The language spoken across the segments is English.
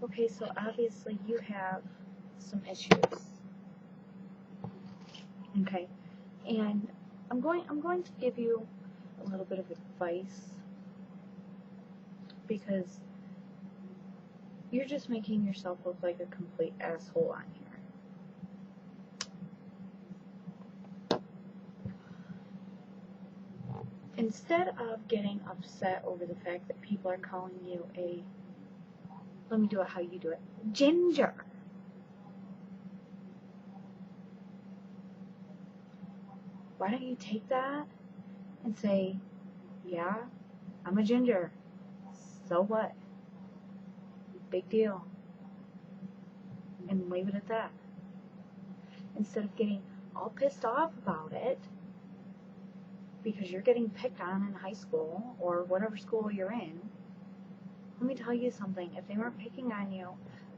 Okay, so obviously you have some issues. Okay, and I'm going to give you a little bit of advice because you're just making yourself look like a complete asshole on here. Instead of getting upset over the fact that people are calling you a, let me do it how you do it, ginger. Why don't you take that and say, yeah, I'm a ginger. So what? Big deal. And leave it at that. Instead of getting all pissed off about it because you're getting picked on in high school or whatever school you're in, let me tell you something. If they weren't picking on you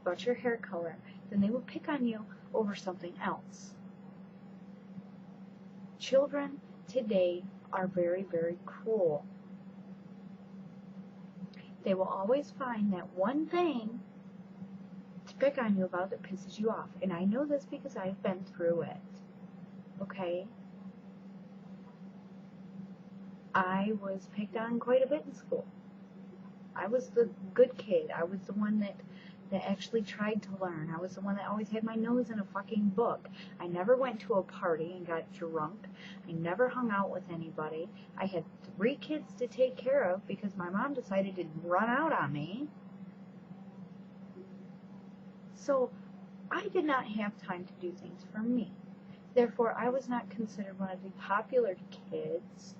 about your hair color, then they would pick on you over something else. Children today are very, very cruel. They will always find that one thing to pick on you about that pisses you off. And I know this because I've been through it. Okay? I was picked on quite a bit in school. I was the good kid. I was the one that actually tried to learn. I was the one that always had my nose in a fucking book. I never went to a party and got drunk. I never hung out with anybody. I had 3 kids to take care of because my mom decided to run out on me. So I did not have time to do things for me. Therefore, I was not considered one of the popular kids.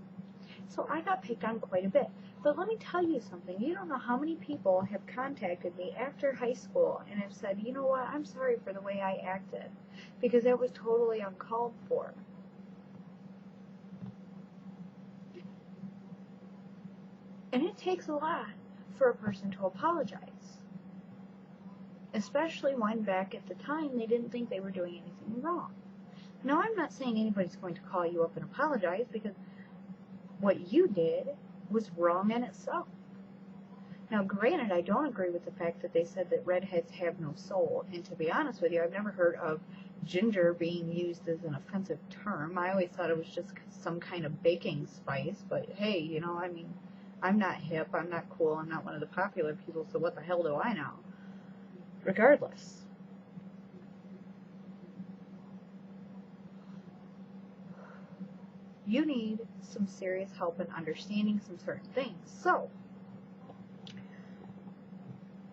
So I got picked on quite a bit. But let me tell you something. You don't know how many people have contacted me after high school and have said, you know what, I'm sorry for the way I acted. Because that was totally uncalled for. And it takes a lot for a person to apologize. Especially when back at the time they didn't think they were doing anything wrong. Now, I'm not saying anybody's going to call you up and apologize because what you did was wrong in itself. Now, granted, I don't agree with the fact that they said that redheads have no soul. And to be honest with you, I've never heard of ginger being used as an offensive term. I always thought it was just some kind of baking spice. But hey, you know, I mean, I'm not hip, I'm not cool, I'm not one of the popular people, so what the hell do I know? Regardless. You need some serious help in understanding some certain things. So,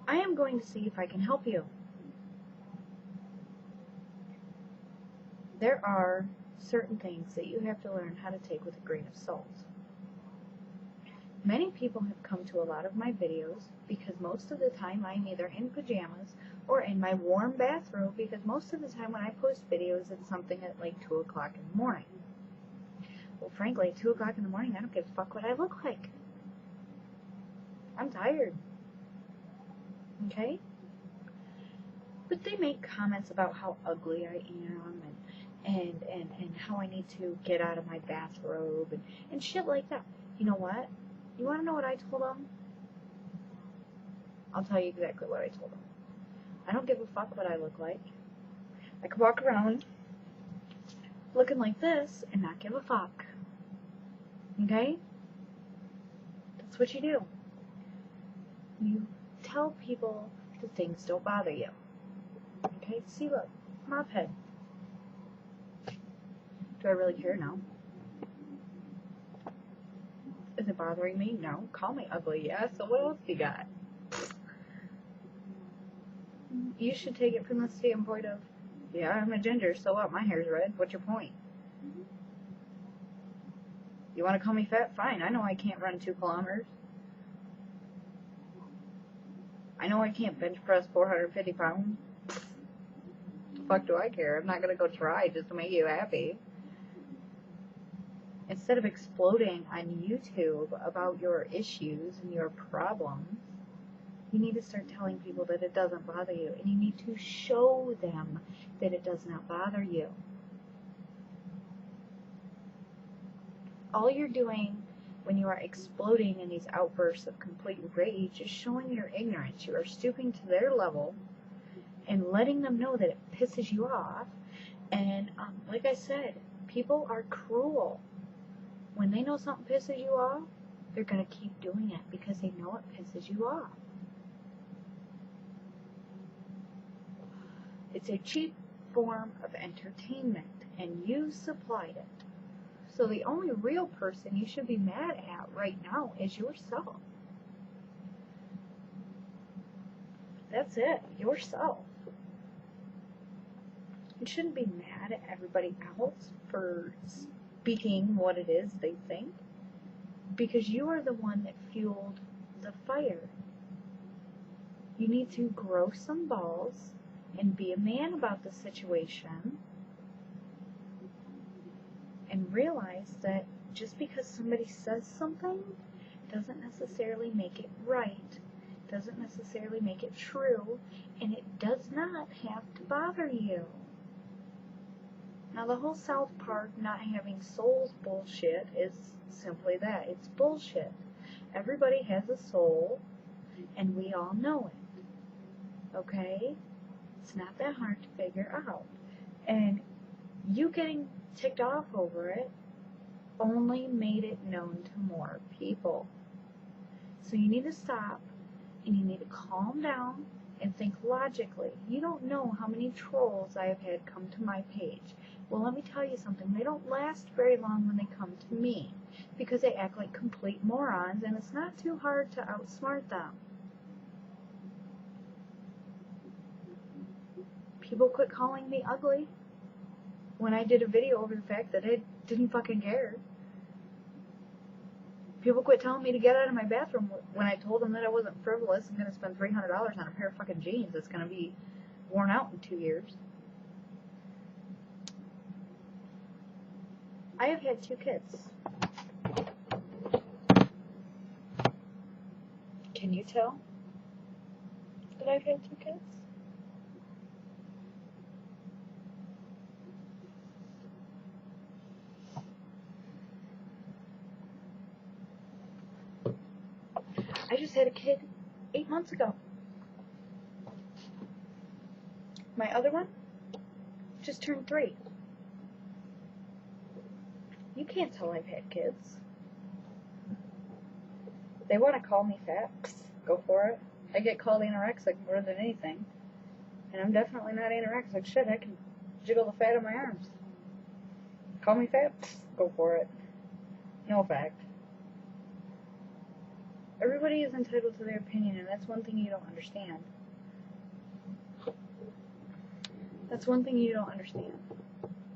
I am going to see if I can help you. There are certain things that you have to learn how to take with a grain of salt. Many people have come to a lot of my videos because most of the time I'm either in pajamas or in my warm bathrobe, because most of the time when I post videos it's something at like 2 o'clock in the morning. Well, frankly, at 2 o'clock in the morning, I don't give a fuck what I look like. I'm tired. Okay? But they make comments about how ugly I am and how I need to get out of my bathrobe and shit like that. You know what? You want to know what I told them? I'll tell you exactly what I told them. I don't give a fuck what I look like. I could walk around looking like this and not give a fuck. Okay? That's what you do. You tell people that things don't bother you. Okay? See, look. Mop head. Do I really care? No. Is it bothering me? No. Call me ugly, yeah? So what else you got? You should take it from the standpoint of, yeah, I'm a ginger, so what? My hair's red. What's your point? You want to call me fat? Fine. I know I can't run 2 kilometers. I know I can't bench press 450 pounds. The fuck do I care? I'm not going to go try just to make you happy. Instead of exploding on YouTube about your issues and your problems, you need to start telling people that it doesn't bother you. And you need to show them that it does not bother you. All you're doing when you are exploding in these outbursts of complete rage, is showing your ignorance. You are stooping to their level and letting them know that it pisses you off. And like I said, people are cruel. When they know something pisses you off, they're going to keep doing it because they know it pisses you off. It's a cheap form of entertainment, and you supplied it. So the only real person you should be mad at right now is yourself. That's it, yourself. You shouldn't be mad at everybody else for speaking what it is they think, because you are the one that fueled the fire. You need to grow some balls and be a man about the situation and realize that just because somebody says something doesn't necessarily make it right, doesn't necessarily make it true, and it does not have to bother you. Now, the whole South Park not having souls bullshit is simply that. It's bullshit. Everybody has a soul, and we all know it. Okay? It's not that hard to figure out. And you getting ticked off over it only made it known to more people. So you need to stop, and you need to calm down and think logically. You don't know how many trolls I have had come to my page. Well, let me tell you something. They don't last very long when they come to me because they act like complete morons, and it's not too hard to outsmart them. People quit calling me ugly when I did a video over the fact that I didn't fucking care. People quit telling me to get out of my bathroom when I told them that I wasn't frivolous and going to spend $300 on a pair of fucking jeans that's going to be worn out in 2 years. I have had 2 kids. Can you tell that I've had 2 kids? I just had a kid 8 months ago. My other one just turned 3. You can't tell I've had kids. They want to call me fat. Go for it. I get called anorexic more than anything. And I'm definitely not anorexic. Shit, I can jiggle the fat on my arms. Call me fat? Go for it. No fact. Everybody is entitled to their opinion, and that's one thing you don't understand. That's one thing you don't understand.